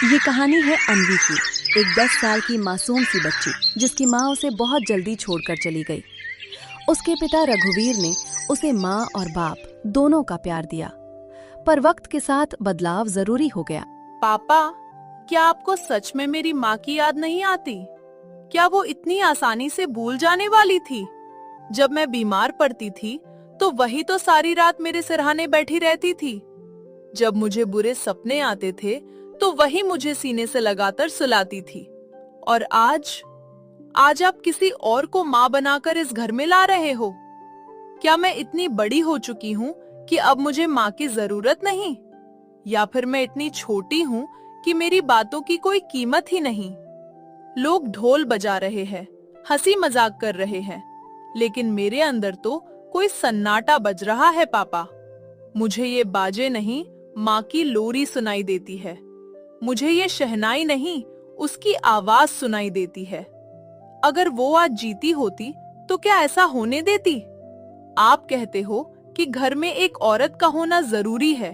ये कहानी है अनवी की, एक 10 साल की मासूम सी बच्ची जिसकी माँ उसे बहुत जल्दी छोड़कर चली गई। उसके पिता रघुवीर ने उसे माँ और बाप दोनों का प्यार दिया, पर वक्त के साथ बदलाव जरूरी हो गया। पापा, क्या आपको सच में मेरी माँ की याद नहीं आती? क्या वो इतनी आसानी से भूल जाने वाली थी? जब मैं बीमार पड़ती थी तो वही तो सारी रात मेरे सिरहाने बैठी रहती थी। जब मुझे बुरे सपने आते थे तो वही मुझे सीने से लगाकर सुलाती थी। और आज आप किसी और को माँ बनाकर इस घर में ला रहे हो। क्या मैं इतनी बड़ी हो चुकी हूँ कि अब मुझे माँ की जरूरत नहीं? या फिर मैं इतनी छोटी हूँ कि मेरी बातों की कोई कीमत ही नहीं? लोग ढोल बजा रहे हैं, हंसी मजाक कर रहे हैं, लेकिन मेरे अंदर तो कोई सन्नाटा बज रहा है पापा। मुझे ये बाजे नहीं, माँ की लोरी सुनाई देती है। मुझे ये शहनाई नहीं, उसकी आवाज सुनाई देती है। अगर वो आज जीती होती तो क्या ऐसा होने देती? आप कहते हो कि घर में एक औरत का होना जरूरी है,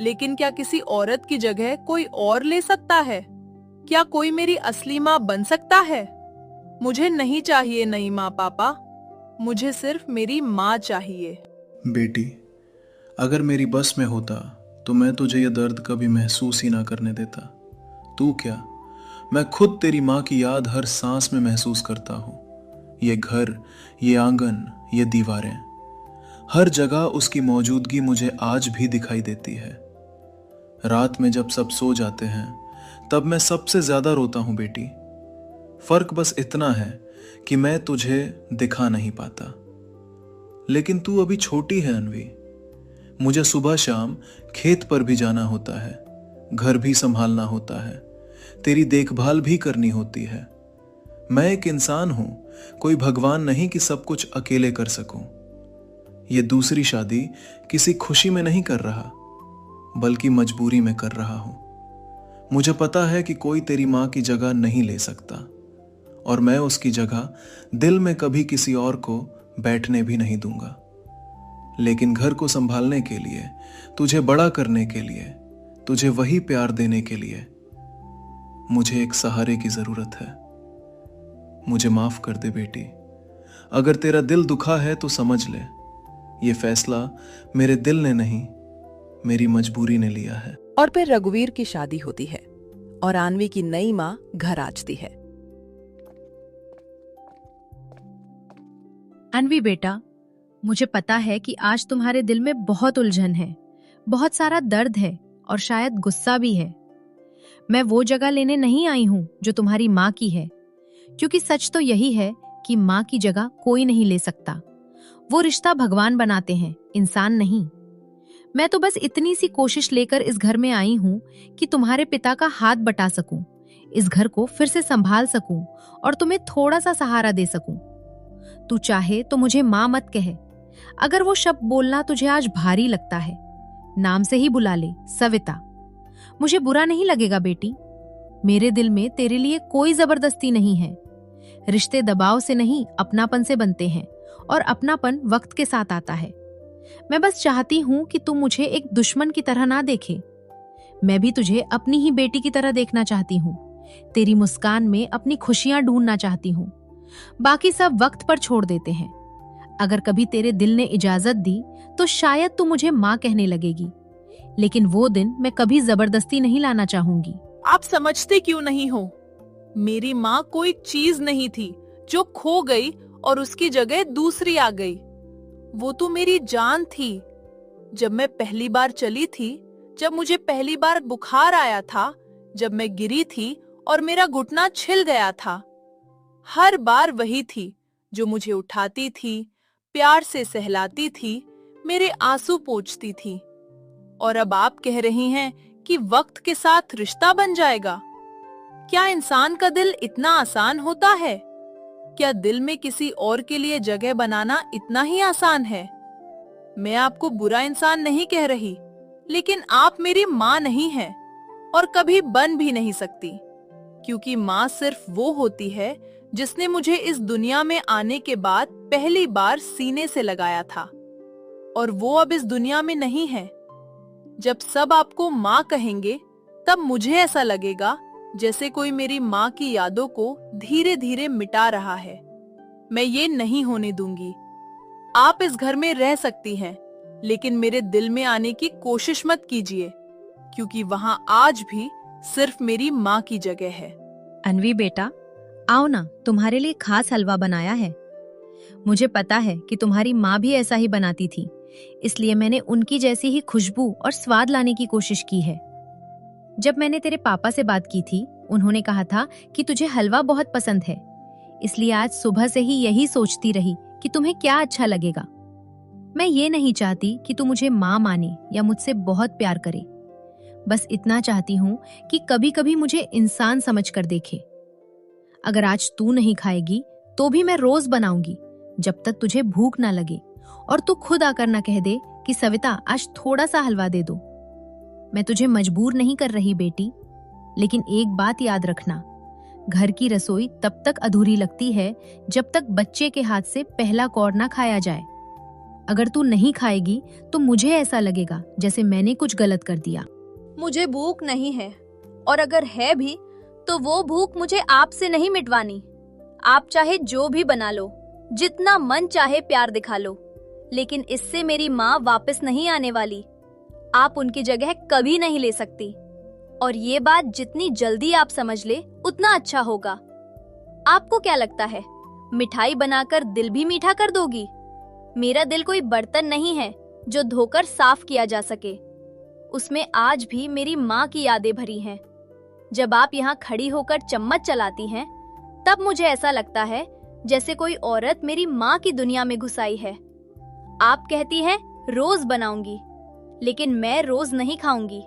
लेकिन क्या किसी औरत की जगह कोई और ले सकता है? क्या कोई मेरी असली माँ बन सकता है? मुझे नहीं चाहिए नई माँ पापा, मुझे सिर्फ मेरी माँ चाहिए। बेटी, अगर मेरी बस में होता तो मैं तुझे यह दर्द कभी महसूस ही ना करने देता। तू क्या, मैं खुद तेरी माँ की याद हर सांस में महसूस करता हूँ। ये घर, ये आंगन, ये दीवारें, हर जगह उसकी मौजूदगी मुझे आज भी दिखाई देती है। रात में जब सब सो जाते हैं तब मैं सबसे ज्यादा रोता हूँ बेटी। फर्क बस इतना है कि मैं तुझे दिखा नहीं पाता। लेकिन तू अभी छोटी है अनवी। मुझे सुबह शाम खेत पर भी जाना होता है, घर भी संभालना होता है, तेरी देखभाल भी करनी होती है। मैं एक इंसान हूं, कोई भगवान नहीं कि सब कुछ अकेले कर सकूं। ये दूसरी शादी किसी खुशी में नहीं कर रहा, बल्कि मजबूरी में कर रहा हूं। मुझे पता है कि कोई तेरी मां की जगह नहीं ले सकता, और मैं उसकी जगह दिल में कभी किसी और को बैठने भी नहीं दूंगा। लेकिन घर को संभालने के लिए, तुझे बड़ा करने के लिए, तुझे वही प्यार देने के लिए मुझे एक सहारे की जरूरत है। मुझे माफ कर दे बेटी। अगर तेरा दिल दुखा है तो समझ ले, ये फैसला मेरे दिल ने नहीं, मेरी मजबूरी ने लिया है। और फिर रघुवीर की शादी होती है और आन्वी की नई माँ घर आती है। अन्वी बेटा, मुझे पता है कि आज तुम्हारे दिल में बहुत उलझन है, बहुत सारा दर्द है और शायद गुस्सा भी है। मैं वो जगह लेने नहीं आई हूँ जो तुम्हारी माँ की है, क्योंकि सच तो यही है कि माँ की जगह कोई नहीं ले सकता। वो रिश्ता भगवान बनाते हैं, इंसान नहीं। मैं तो बस इतनी सी कोशिश लेकर इस घर में आई हूँ कि तुम्हारे पिता का हाथ बटा सकूं, इस घर को फिर से संभाल सकूं और तुम्हें थोड़ा सा सहारा दे सकूं। तू चाहे तो मुझे माँ मत कहे। अगर वो शब्द बोलना तुझे आज भारी लगता है, नाम से ही बुला ले, सविता। मुझे बुरा नहीं लगेगा बेटी। मेरे दिल में तेरे लिए कोई जबरदस्ती नहीं है। रिश्ते दबाव से नहीं, अपनापन से बनते हैं, और अपनापन वक्त के साथ आता है। मैं बस चाहती हूँ कि तू मुझे एक दुश्मन की तरह ना देखे। मैं भी तुझे अपनी ही बेटी की तरह देखना चाहती हूँ। तेरी मुस्कान में अपनी खुशियां ढूंढना चाहती हूँ। बाकी सब वक्त पर छोड़ देते हैं। अगर कभी तेरे दिल ने इजाजत दी तो शायद तू मुझे माँ कहने लगेगी, लेकिन वो दिन मैं कभी जबरदस्ती नहीं लाना चाहूंगी। आप समझते क्यों नहीं हो? मेरी माँ कोई चीज नहीं थी जो खो गई और उसकी जगह दूसरी आ गई। वो तो मेरी जान थी। जब मैं पहली बार चली थी, जब मुझे पहली बार बुखार आया था, जब मैं गिरी थी और मेरा घुटना छिल गया था, हर बार वही थी जो मुझे उठाती थी, प्यार से सहलाती थी, मेरे आंसू पोंछती थी। और अब आप कह रही हैं कि वक्त के साथ रिश्ता बन जाएगा। क्या इंसान का दिल इतना आसान होता है? क्या दिल में किसी और के लिए जगह बनाना इतना ही आसान है? मैं आपको बुरा इंसान नहीं कह रही, लेकिन आप मेरी माँ नहीं हैं और कभी बन भी नहीं सकती, क्योंकि माँ सिर्फ वो होती है जिसने मुझे इस दुनिया में आने के बाद पहली बार सीने से लगाया था, और वो अब इस दुनिया में नहीं है। जब सब आपको माँ कहेंगे तब मुझे ऐसा लगेगा जैसे कोई मेरी माँ की यादों को धीरे धीरे मिटा रहा है। मैं ये नहीं होने दूंगी। आप इस घर में रह सकती हैं, लेकिन मेरे दिल में आने की कोशिश मत कीजिए, क्योंकि वहां आज भी सिर्फ मेरी माँ की जगह है। अन्वी बेटा, आओ ना, तुम्हारे लिए खास हलवा बनाया है। मुझे पता है कि तुम्हारी माँ भी ऐसा ही बनाती थी, इसलिए मैंने उनकी जैसी ही खुशबू और स्वाद लाने की कोशिश की है। जब मैंने तेरे पापा से बात की थी, उन्होंने कहा था कि तुझे हलवा बहुत पसंद है, इसलिए आज सुबह से ही यही सोचती रही कि तुम्हें क्या अच्छा लगेगा। मैं ये नहीं चाहती कि तू मुझे माँ माने या मुझसे बहुत प्यार करे। बस इतना चाहती हूँ कि कभी कभी मुझे इंसान समझकर देखे। अगर आज तू नहीं खाएगी तो भी मैं रोज बनाऊंगी, जब तक तुझे भूख ना लगे और तू खुद आकर ना कह दे कि सविता आज थोड़ा सा हलवा दे दो। मैं तुझे मजबूर नहीं कर रही बेटी, लेकिन एक बात याद रखना, घर की रसोई तब तक अधूरी लगती है जब तक बच्चे के हाथ से पहला कौर ना खाया जाए। अगर तू नहीं खाएगी तो मुझे ऐसा लगेगा जैसे मैंने कुछ गलत कर दिया। मुझे भूख नहीं है, और अगर है भी तो वो भूख मुझे आपसे नहीं मिटवानी। आप चाहे जो भी बना लो, जितना मन चाहे प्यार दिखा लो, लेकिन इससे मेरी माँ वापस नहीं आने वाली। आप उनकी जगह कभी नहीं ले सकती, और ये बात जितनी जल्दी आप समझ ले उतना अच्छा होगा। आपको क्या लगता है, मिठाई बनाकर दिल भी मीठा कर दोगी? मेरा दिल कोई बर्तन नहीं है जो धोकर साफ किया जा सके। उसमें आज भी मेरी माँ की यादें भरी हैं। जब आप यहाँ खड़ी होकर चम्मच चलाती हैं, तब मुझे ऐसा लगता है जैसे कोई औरत मेरी माँ की दुनिया में घुस आई है। आप कहती हैं रोज बनाऊंगी, लेकिन मैं रोज नहीं खाऊंगी।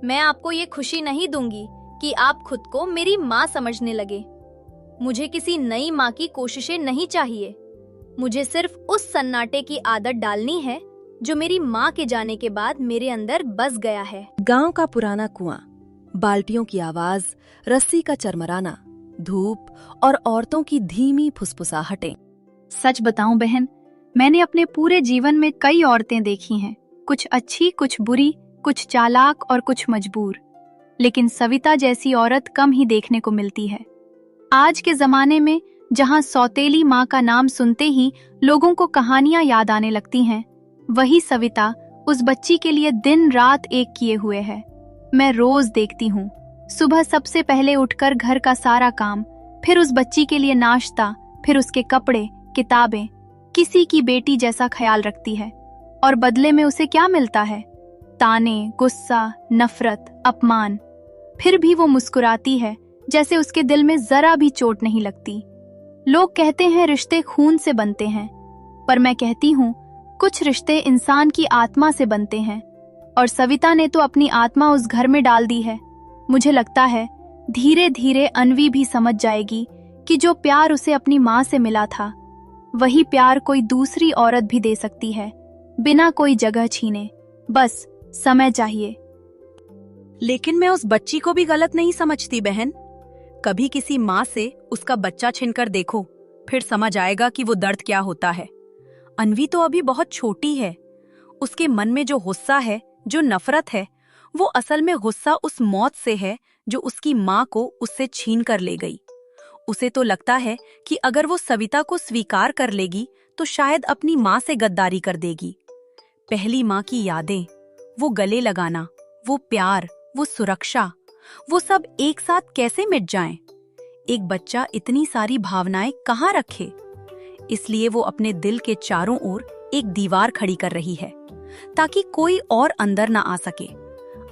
मैं आपको ये खुशी नहीं दूंगी कि आप खुद को मेरी माँ समझने लगे। मुझे किसी नई माँ की कोशिशें नहीं चाहिए। मुझे सिर्फ उस सन्नाटे की आदत डालनी है जो मेरी माँ के जाने के बाद मेरे अंदर बस गया है। गांव का पुराना कुआं, बाल्टियों की आवाज, रस्सी का चरमराना, धूप और औरतों की धीमी फुसफुसाहटें। सच बताऊं बहन, मैंने अपने पूरे जीवन में कई औरतें देखी हैं, कुछ अच्छी, कुछ बुरी, कुछ चालाक और कुछ मजबूर, लेकिन सविता जैसी औरत कम ही देखने को मिलती है। आज के जमाने में जहां सौतेली माँ का नाम सुनते ही लोगों को कहानियां याद आने लगती हैं, वही सविता उस बच्ची के लिए दिन रात एक किए हुए है। मैं रोज देखती हूँ, सुबह सबसे पहले उठकर घर का सारा काम, फिर उस बच्ची के लिए नाश्ता, फिर उसके कपड़े, किताबें, किसी की बेटी जैसा ख्याल रखती है। और बदले में उसे क्या मिलता है? ताने, गुस्सा, नफरत, अपमान। फिर भी वो मुस्कुराती है जैसे उसके दिल में जरा भी चोट नहीं लगती। लोग कहते हैं रिश्ते खून से बनते हैं, पर मैं कहती हूँ कुछ रिश्ते इंसान की आत्मा से बनते हैं, और सविता ने तो अपनी आत्मा उस घर में डाल दी है। मुझे लगता है धीरे धीरे अन्वी भी समझ जाएगी कि जो प्यार उसे अपनी माँ से मिला था, वही प्यार कोई दूसरी औरत भी दे सकती है, बिना कोई जगह छीने। बस समय चाहिए। लेकिन मैं उस बच्ची को भी गलत नहीं समझती बहन। कभी किसी माँ से उसका बच्चा छीनकर देखो, फिर समझ आएगा कि वो दर्द क्या होता है। अन्वी तो अभी बहुत छोटी है। उसके मन में जो गुस्सा है, जो नफरत है, वो असल में गुस्सा उस मौत से है जो उसकी माँ को उससे छीन कर ले गई। उसे तो लगता है कि अगर वो सविता को स्वीकार कर लेगी तो शायद अपनी माँ से गद्दारी कर देगी। पहली माँ की यादें, वो गले लगाना, वो प्यार, वो सुरक्षा, वो सब एक साथ कैसे मिट जाएं? एक बच्चा इतनी सारी भावनाएं कहाँ रखे? इसलिए वो अपने दिल के चारों ओर एक दीवार खड़ी कर रही है ताकि कोई और अंदर ना आ सके।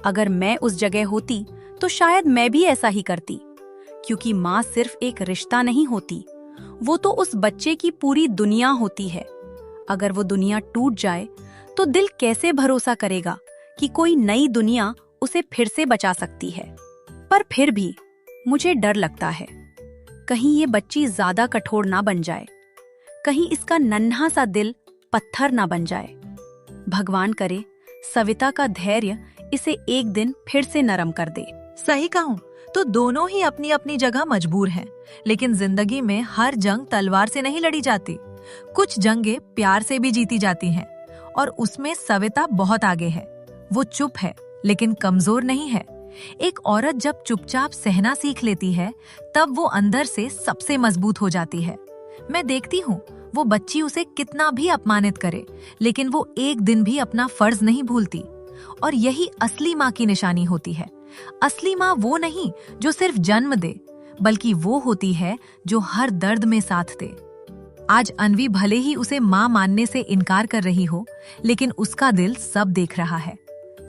अगर मैं उस जगह होती तो शायद मैं भी ऐसा ही करती, क्योंकि माँ सिर्फ एक रिश्ता नहीं होती, वो तो उस बच्चे की पूरी दुनिया होती है। अगर वो दुनिया टूट जाए तो दिल कैसे भरोसा करेगा कि कोई नई दुनिया उसे फिर से बचा सकती है? पर फिर भी मुझे डर लगता है, कहीं ये बच्ची ज्यादा कठोर ना बन जाए, कहीं इसका नन्हा सा दिल पत्थर ना बन जाए। भगवान करे सविता का धैर्य इसे एक दिन फिर से नरम कर दे। सही कहूं तो दोनों ही अपनी अपनी जगह मजबूर हैं, लेकिन जिंदगी में हर जंग तलवार से नहीं लड़ी जाती। कुछ जंगें प्यार से भी जीती जाती हैं, और उसमें सविता बहुत आगे है। वो चुप है लेकिन कमजोर नहीं है, एक औरत जब चुपचाप सहना सीख लेती है तब वो अंदर से सबसे मजबूत हो जाती है। मैं देखती हूँ वो बच्ची उसे कितना भी अपमानित करे, लेकिन वो एक दिन भी अपना फर्ज नहीं भूलती। और यही असली माँ की निशानी होती है। असली माँ वो नहीं जो सिर्फ जन्म दे, बल्कि वो होती है जो हर दर्द में साथ दे। आज अन्वी भले ही उसे माँ मानने से इनकार कर रही हो, लेकिन उसका दिल सब देख रहा है।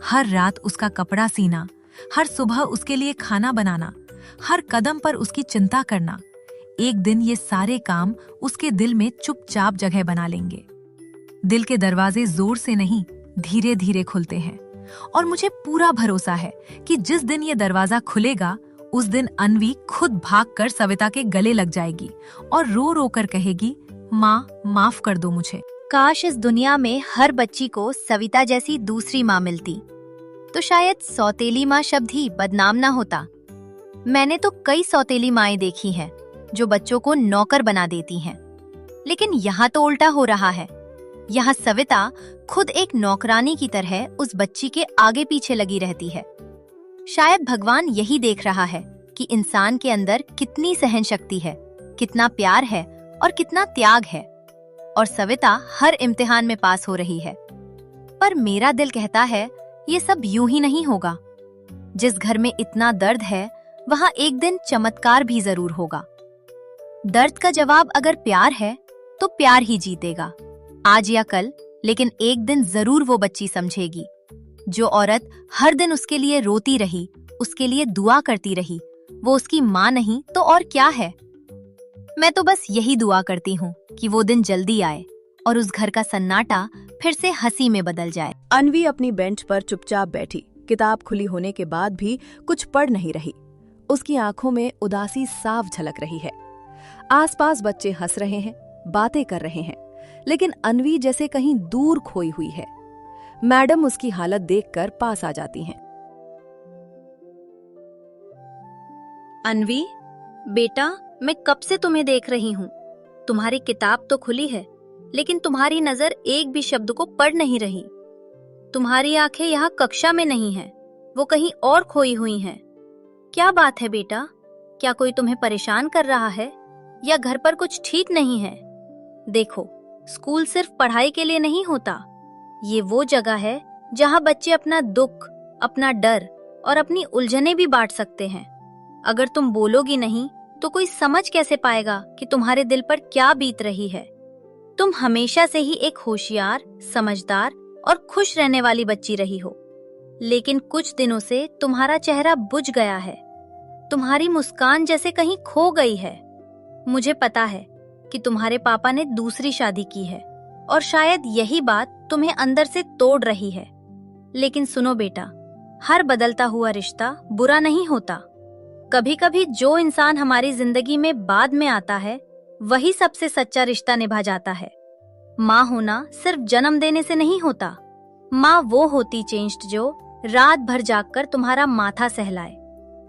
हर रात उसका कपड़ा सीना, हर सुबह उसके लिए खाना बनाना, हर कदम पर उसकी चिंता करना। एक दिन ये सारे काम उसके दिल में चुपचाप जगह बना लेंगे। दिल के दरवाजे जोर से नहीं, धीरे धीरे खुलते हैं। और मुझे पूरा भरोसा है कि जिस दिन ये दरवाजा खुलेगा, उस दिन अन्वी खुद भागकर सविता के गले लग जाएगी और रो रो कर कहेगी, माँ माफ कर दो मुझे। काश इस दुनिया में हर बच्ची को सविता जैसी दूसरी माँ मिलती, तो शायद सौतेली माँ शब्द ही बदनाम ना होता। मैंने तो कई सौतेली माएं देखी हैं जो बच्चों को नौकर बना देती हैं, लेकिन यहाँ तो उल्टा हो रहा है। यहाँ सविता खुद एक नौकरानी की तरह उस बच्ची के आगे पीछे लगी रहती है। शायद भगवान यही देख रहा है कि इंसान के अंदर कितनी सहन शक्ति है, कितना प्यार है और कितना त्याग है। और सविता हर इम्तिहान में पास हो रही है। पर मेरा दिल कहता है ये सब यूं ही नहीं होगा। जिस घर में इतना दर्द है, वहां एक दिन चमत्कार भी जरूर होगा। दर्द का जवाब अगर प्यार है तो प्यार ही जीतेगा, आज या कल, लेकिन एक दिन जरूर वो बच्ची समझेगी। जो औरत हर दिन उसके लिए रोती रही, उसके लिए दुआ करती रही, वो उसकी माँ नहीं तो और क्या है। मैं तो बस यही दुआ करती हूँ कि वो दिन जल्दी आए और उस घर का सन्नाटा फिर से हंसी में बदल जाए। अन्वी अपनी बेंच पर चुपचाप बैठी, किताब खुली होने के बाद भी कुछ पढ़ नहीं रही। उसकी आंखों में उदासी साफ झलक रही है। आसपास बच्चे हंस रहे हैं, बातें कर रहे हैं, लेकिन अन्वी जैसे कहीं दूर खोई हुई है। मैडम उसकी हालत देखकर पास आ जाती हैं। अन्वी, बेटा, मैं कब से तुम्हें देख रही हूँ। तुम्हारी किताब तो खुली है, लेकिन तुम्हारी नजर एक भी शब्द को पढ़ नहीं रही। तुम्हारी आंखें यहाँ कक्षा में नहीं हैं, वो कहीं और खोई हुई हैं। क्या बात है बेटा? क्या कोई तुम्हें परेशान कर रहा है या घर पर कुछ ठीक नहीं है? देखो, स्कूल सिर्फ पढ़ाई के लिए नहीं होता। ये वो जगह है जहाँ बच्चे अपना दुख, अपना डर और अपनी उलझनें भी बांट सकते हैं। अगर तुम बोलोगी नहीं तो कोई समझ कैसे पाएगा कि तुम्हारे दिल पर क्या बीत रही है। तुम हमेशा से ही एक होशियार, समझदार और खुश रहने वाली बच्ची रही हो, लेकिन कुछ दिनों से तुम्हारा चेहरा बुझ गया है। तुम्हारी मुस्कान जैसे कहीं खो गई है। मुझे पता है कि तुम्हारे पापा ने दूसरी शादी की है और शायद यही बात तुम्हें अंदर से तोड़ रही है। लेकिन सुनो बेटा, हर बदलता हुआ रिश्ता बुरा नहीं होता। कभी कभी जो इंसान हमारी जिंदगी में बाद में आता है, वही सबसे सच्चा रिश्ता निभा जाता है। माँ होना सिर्फ जन्म देने से नहीं होता। माँ वो होती चेंज्ड जो रात भर जागकर तुम्हारा माथा सहलाए,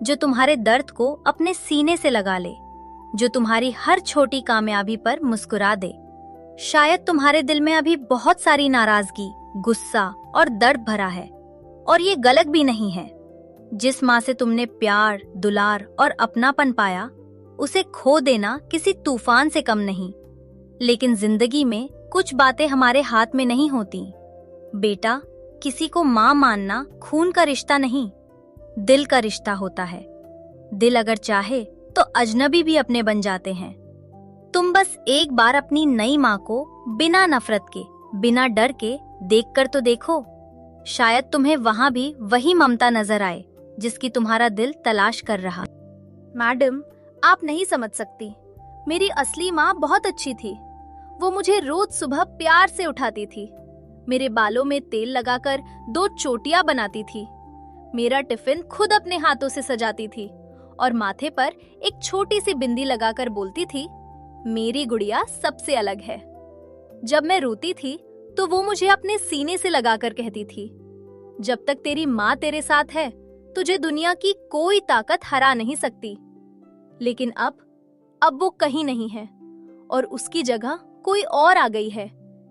जो तुम्हारे दर्द को अपने सीने से लगा ले, जो तुम्हारी हर छोटी कामयाबी पर मुस्कुरा दे। शायद तुम्हारे दिल में अभी बहुत सारी नाराजगी, गुस्सा और दर्द भरा है, और ये गलत भी नहीं है। जिस माँ से तुमने प्यार, दुलार और अपनापन पाया, उसे खो देना किसी तूफान से कम नहीं। लेकिन जिंदगी में कुछ बातें हमारे हाथ में नहीं होती। बेटा, किसी को माँ मानना खून का रिश्ता नहीं, दिल का रिश्ता होता है। दिल अगर चाहे तो अजनबी भी अपने बन जाते हैं। तुम बस एक बार अपनी नई माँ को बिना नफरत के, बिना डर के देखकर तो देखो। शायद तुम्हें वहां भी वही ममता नजर आए जिसकी तुम्हारा दिल तलाश कर रहा। मैडम, आप नहीं समझ सकती। मेरी असली माँ बहुत अच्छी थी। वो मुझे रोज सुबह प्यार से उठाती थी, मेरे बालों में तेल लगाकर 2 चोटियां बनाती थी, मेरा टिफिन खुद अपने हाथों से सजाती थी और माथे पर एक छोटी सी बिंदी लगाकर बोलती थी, मेरी गुड़िया सबसे अलग है। जब मैं रोती थी तो वो मुझे अपने सीने से लगाकर कहती थी, जब तक तेरी माँ तेरे साथ है, तुझे दुनिया की कोई ताकत हरा नहीं सकती। लेकिन अब वो कहीं नहीं है और उसकी जगह कोई और आ गई है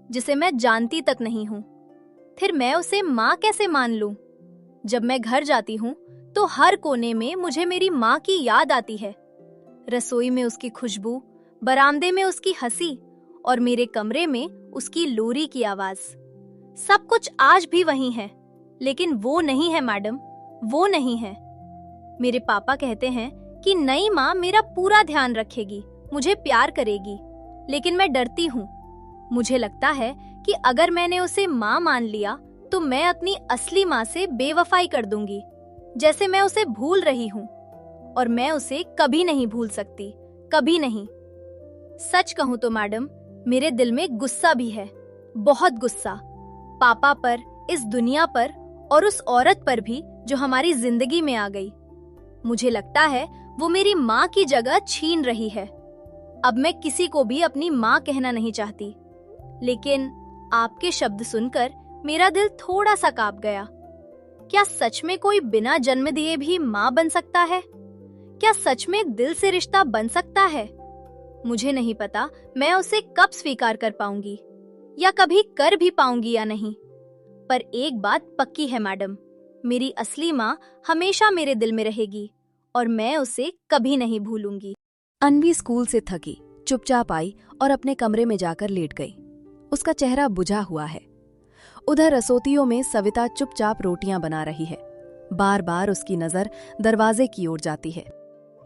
जिसे मैं जानती तक नहीं हूँ। फिर मैं उसे माँ कैसे मान लूं? जब मैं घर जाती हूँ तो हर कोने में मुझे मेरी माँ की याद आती है। रसोई में उसकी खुशबू, बरामदे में उसकी हंसी और मेरे कमरे में उसकी लोरी की आवाज। सब कुछ आज भी वही है, लेकिन वो नहीं है मैडम, वो नहीं है। मेरे पापा कहते हैं कि नई माँ मेरा पूरा ध्यान रखेगी, मुझे प्यार करेगी, लेकिन मैं डरती हूँ। मुझे लगता है कि अगर मैंने उसे माँ मान लिया तो मैं अपनी असली माँ से बेवफाई कर दूंगी, जैसे मैं उसे भूल रही हूँ, और मैं उसे कभी नहीं भूल सकती, कभी नहीं। सच कहूँ तो मैडम, मेरे दिल में गुस्सा भी है, बहुत गुस्सा, पापा पर, इस दुनिया पर और उस औरत पर भी जो हमारी जिंदगी में आ गई। मुझे लगता है वो मेरी माँ की जगह छीन रही है। अब मैं किसी को भी अपनी माँ कहना नहीं चाहती, लेकिन आपके शब्द सुनकर मेरा दिल थोड़ा सा कांप गया। क्या सच में कोई बिना जन्म दिए भी माँ बन सकता है? क्या सच में दिल से रिश्ता बन सकता है? मुझे नहीं पता मैं उसे कब स्वीकार कर पाऊंगी, या कभी कर भी पाऊंगी या नहीं। पर एक बात पक्की है मैडम, मेरी असली माँ हमेशा मेरे दिल में रहेगी और मैं उसे कभी नहीं भूलूंगी। अन्वी स्कूल से थकी चुपचाप आई और अपने कमरे में जाकर लेट गई। उसका चेहरा बुझा हुआ है। उधर रसोतियों में सविता चुपचाप रोटियां बना रही है। बार बार उसकी नजर दरवाजे की ओर जाती है।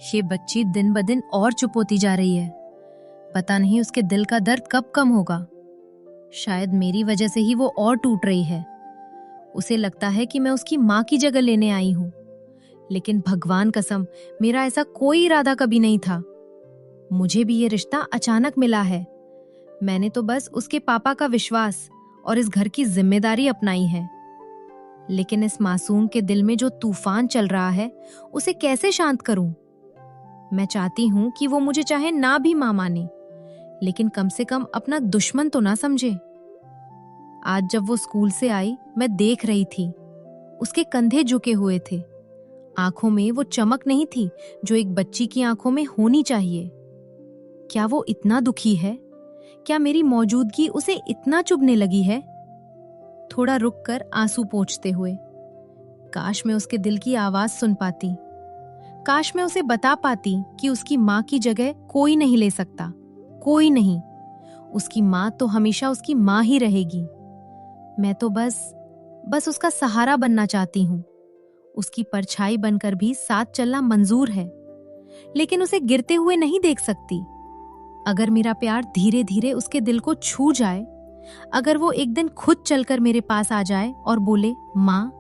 ये बच्ची दिन ब दिन और चुप होती जा रही है। पता नहीं उसके दिल का दर्द कब कम होगा। शायद मेरी वजह से ही वो और टूट रही है। उसे लगता है कि मैं उसकी माँ की जगह लेने आई हूँ, लेकिन भगवान कसम, मेरा ऐसा कोई इरादा कभी नहीं था। मुझे भी ये रिश्ता अचानक मिला है। मैंने तो बस उसके पापा का विश्वास और इस घर की जिम्मेदारी अपनाई है। लेकिन इस मासूम के दिल में जो तूफान चल रहा है, उसे कैसे शांत करूं? मैं चाहती हूं कि वो मुझे चाहे ना भी मां माने, लेकिन कम से कम अपना दुश्मन तो ना समझे। आज जब वो स्कूल से आई, मैं देख रही थी, उसके कंधे झुके हुए थे। आंखों में वो चमक नहीं थी जो एक बच्ची की आंखों में होनी चाहिए। क्या वो इतना दुखी है? क्या मेरी मौजूदगी उसे इतना चुभने लगी है? थोड़ा रुककर आंसू पोंछते हुए, काश मैं उसके दिल की आवाज सुन पाती। काश मैं उसे बता पाती कि उसकी माँ की जगह कोई नहीं ले सकता, कोई नहीं। उसकी माँ तो हमेशा उसकी माँ ही रहेगी। मैं तो बस उसका सहारा बनना चाहती हूँ। उसकी परछाई बनकर भी साथ चलना मंजूर है, लेकिन उसे गिरते हुए नहीं देख सकती। अगर मेरा प्यार धीरे धीरे उसके दिल को छू जाए, अगर वो एक दिन खुद चलकर मेरे पास आ जाए और बोले माँ,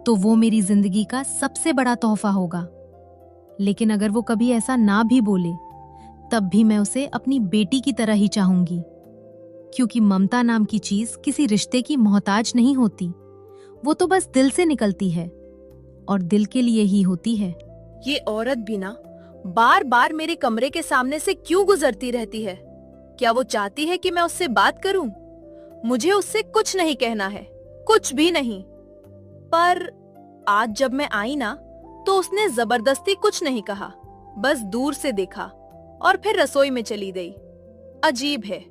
तो वो मेरी जिंदगी का सबसे बड़ा तोहफा होगा। लेकिन अगर वो कभी ऐसा ना भी बोले, तब भी मैं उसे अपनी बेटी की तरह ही चाहूंगी, क्योंकि ममता नाम की चीज किसी रिश्ते की मोहताज नहीं होती। वो तो बस दिल से निकलती है और दिल के लिए ही होती है। ये औरत भी ना बार बार मेरे कमरे के सामने से क्यों गुजरती रहती है? क्या वो चाहती है कि मैं उससे बात करूं? मुझे उससे कुछ नहीं कहना है, कुछ भी नहीं। पर आज जब मैं आई ना, तो उसने जबरदस्ती कुछ नहीं कहा, बस दूर से देखा और फिर रसोई में चली गई। अजीब है,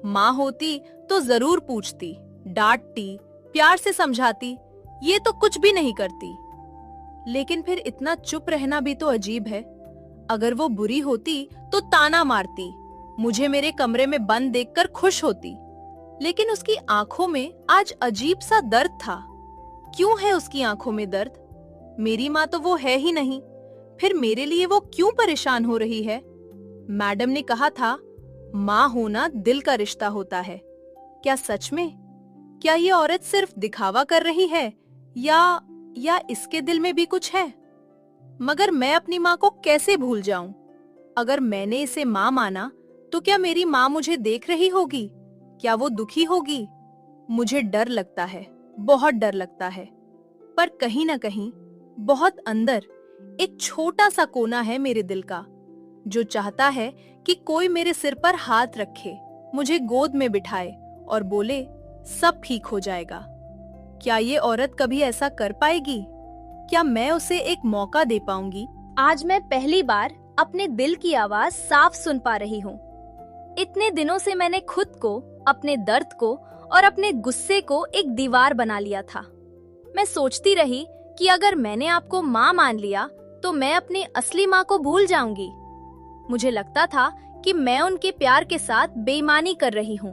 माँ होती तो जरूर पूछती, डांटती, प्यार से समझाती। ये तो कुछ भी नहीं करती। लेकिन फिर इतना चुप रहना भी तो अजीब है। अगर वो बुरी होती तो ताना मारती, मुझे मेरे कमरे में बंद देखकर खुश होती। लेकिन उसकी आंखों में आज अजीब सा दर्द था। क्यों है उसकी आंखों में दर्द? मेरी माँ तो वो है ही नहीं, फिर मेरे लिए वो क्यों परेशान हो रही है? मैडम ने कहा था माँ होना दिल का रिश्ता होता है। क्या सच में? क्या ये औरत सिर्फ दिखावा कर रही है या इसके दिल में भी कुछ है? मगर मैं अपनी माँ को कैसे भूल जाऊं? अगर मैंने इसे माँ माना तो क्या मेरी माँ मुझे देख रही होगी? क्या वो दुखी होगी? मुझे डर लगता है, बहुत डर लगता है। पर कहीं ना कहीं बहुत अंदर एक छोटा सा कोना है मेरे दिल का, जो चाहता है कि कोई मेरे सिर पर हाथ रखे, मुझे गोद में बिठाए और बोले सब ठीक हो जाएगा। क्या ये औरत कभी ऐसा कर पाएगी? क्या मैं उसे एक मौका दे पाऊंगी? आज मैं पहली बार अपने दिल की आवाज साफ सुन पा रही हूँ। इतने दिनों से मैंने खुद को, अपने दर्द को और अपने गुस्से को एक दीवार बना लिया था। मैं सोचती रही कि अगर मैंने आपको माँ मान लिया तो मैं अपनी असली माँ को भूल जाऊंगी। मुझे लगता था कि मैं उनके प्यार के साथ बेईमानी कर रही हूँ,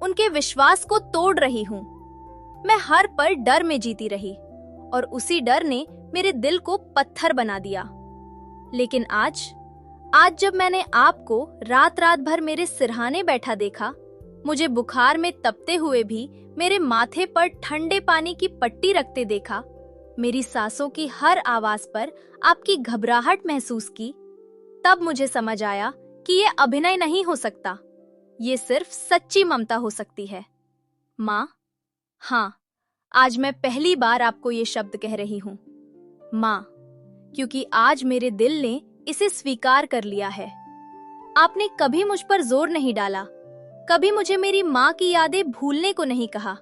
उनके विश्वास को तोड़ रही हूँ। मैं हर पल डर में जीती रही और उसी डर ने मेरे दिल को पत्थर बना दिया। लेकिन आज जब मैंने आपको रात रात भर मेरे सिरहाने बैठा देखा, मुझे बुखार में तपते हुए भी मेरे माथे पर ठंडे पानी की पट्टी रखते देखा, मेरी सांसों की हर आवाज पर आपकी घबराहट महसूस की, तब मुझे समझ आया कि ये अभिनय नहीं हो सकता, ये सिर्फ सच्ची ममता हो सकती है। माँ, हाँ, आज मैं पहली बार आपको ये शब्द कह रही हूँ, माँ, क्योंकि आज मेरे दिल ने इसे स्वीकार कर लिया है। आपने कभी मुझ पर जोर नहीं डाला, कभी मुझे मेरी माँ की यादें भूलने को नहीं कहा।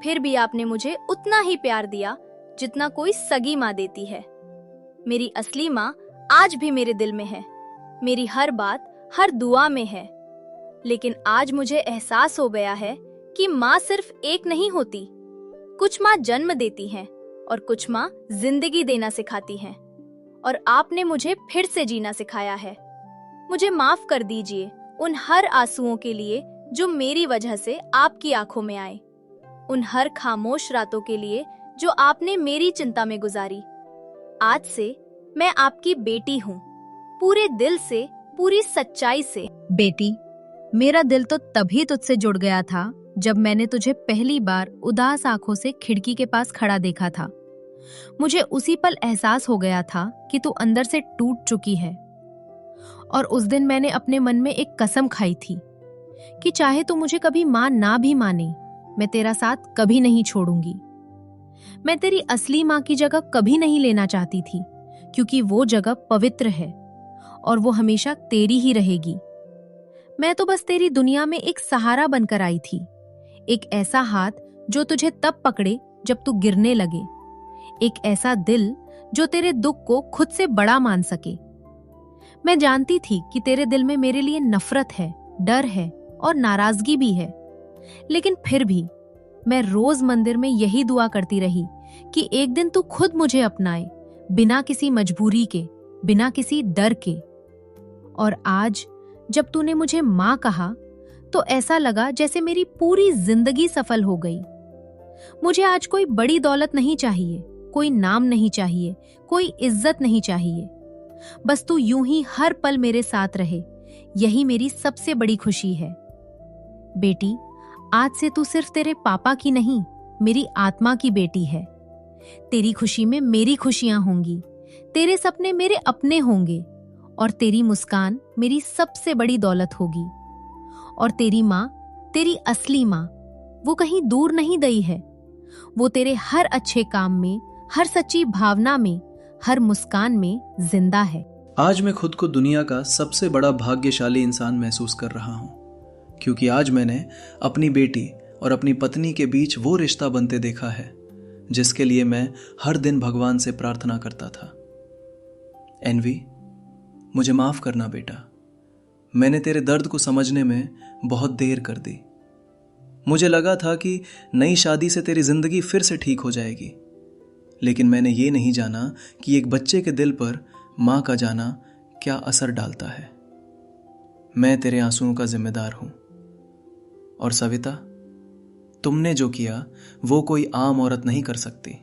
फिर भी आपने मुझे उतना ही प्यार दिया जितना कोई सगी माँ देती है। मेरी असली माँ आज भी मेरे दिल में है, मेरी हर बात, हर दुआ में है। लेकिन आज मुझे एहसास हो गया है कि माँ सिर्फ एक नहीं होती। कुछ माँ जन्म देती हैं और कुछ माँ जिंदगी देना सिखाती हैं। और आपने मुझे फिर से जीना सिखाया है। मुझे माफ कर दीजिए उन हर आंसुओं के लिए जो मेरी वजह से आपकी आंखों में आए, उन हर खामोश रातों के लिए जो आपने मेरी चिंता में गुजारी। आज से मैं आपकी बेटी हूँ, पूरे दिल से, पूरी सच्चाई से। बेटी, मेरा दिल तो तभी तुझसे जुड़ गया था जब मैंने तुझे पहली बार उदास आंखों से खिड़की के पास खड़ा देखा था। मुझे उसी पल एहसास हो गया था कि तू अंदर से टूट चुकी है। और उस दिन मैंने अपने मन में एक कसम खाई थी कि चाहे तू मुझे कभी मां ना भी माने, मैं तेरा साथ कभी नहीं छोड़ूंगी। मैं तेरी असली मां की जगह कभी नहीं लेना चाहती थी, क्योंकि वो जगह पवित्र है और वो हमेशा तेरी ही रहेगी। मैं तो बस तेरी दुनिया में एक सहारा बनकर आई थी, एक ऐसा हाथ जो तुझे तब पकड़े जब तू गिरने लगे, एक ऐसा दिल जो तेरे दुख को खुद से बड़ा मान सके। मैं जानती थी कि तेरे दिल में मेरे लिए नफरत है, डर है और नाराजगी भी है, लेकिन फिर भी मैं रोज मंदिर में यही दुआ करती रही कि एक दिन तू खुद मुझे अपनाए, बिना किसी मजबूरी के, बिना किसी डर के। और आज जब तूने मुझे मां कहा तो ऐसा लगा जैसे मेरी पूरी जिंदगी सफल हो गई। मुझे आज कोई बड़ी दौलत नहीं चाहिए, कोई नाम नहीं चाहिए, कोई इज्जत नहीं चाहिए। बस तू यूं ही हर पल मेरे साथ रहे, यही मेरी सबसे बड़ी खुशी है। बेटी, आज से तू सिर्फ तेरे पापा की नहीं, मेरी आत्मा की बेटी है। तेरी खुशी में मेरी खुशियां होंगी, तेरे सपने मेरे अपने होंगे और तेरी मुस्कान मेरी सबसे बड़ी दौलत होगी। और तेरी माँ, तेरी असली माँ, वो कहीं दूर नहीं गई है। वो तेरे हर अच्छे काम में, हर सच्ची भावना में, हर मुस्कान में जिंदा है। आज मैं खुद को दुनिया का सबसे बड़ा भाग्यशाली इंसान महसूस कर रहा हूँ, क्योंकि आज मैंने अपनी बेटी और अपनी पत्नी के बीच वो रिश्ता बनते देखा है जिसके लिए मैं हर दिन भगवान से प्रार्थना करता था। एनवी, मुझे माफ करना बेटा, मैंने तेरे दर्द को समझने में बहुत देर कर दी। मुझे लगा था कि नई शादी से तेरी जिंदगी फिर से ठीक हो जाएगी, लेकिन मैंने ये नहीं जाना कि एक बच्चे के दिल पर माँ का जाना क्या असर डालता है। मैं तेरे आंसुओं का जिम्मेदार हूं। और सविता, तुमने जो किया वो कोई आम औरत नहीं कर सकती।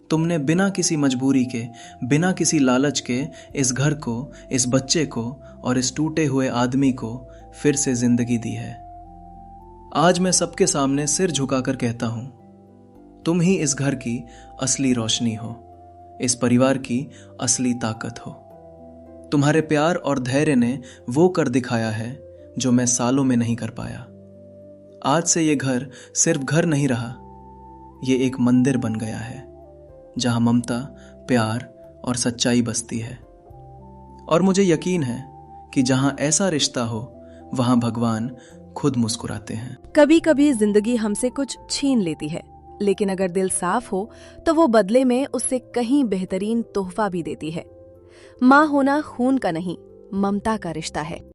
तुमने बिना किसी मजबूरी के, बिना किसी लालच के इस घर को, इस बच्चे को और इस टूटे हुए आदमी को फिर से जिंदगी दी है। आज मैं सबके सामने सिर झुकाकर कहता हूं, तुम ही इस घर की असली रोशनी हो, इस परिवार की असली ताकत हो। तुम्हारे प्यार और धैर्य ने वो कर दिखाया है जो मैं सालों में नहीं कर पाया। आज से ये घर सिर्फ घर नहीं रहा, ये एक मंदिर बन गया है जहां ममता, प्यार और सच्चाई बसती है। और मुझे यकीन है कि जहां ऐसा रिश्ता हो वहां भगवान खुद मुस्कुराते हैं। कभी कभी जिंदगी हमसे कुछ छीन लेती है, लेकिन अगर दिल साफ हो तो वो बदले में उससे कहीं बेहतरीन तोहफा भी देती है। माँ होना खून का नहीं, ममता का रिश्ता है।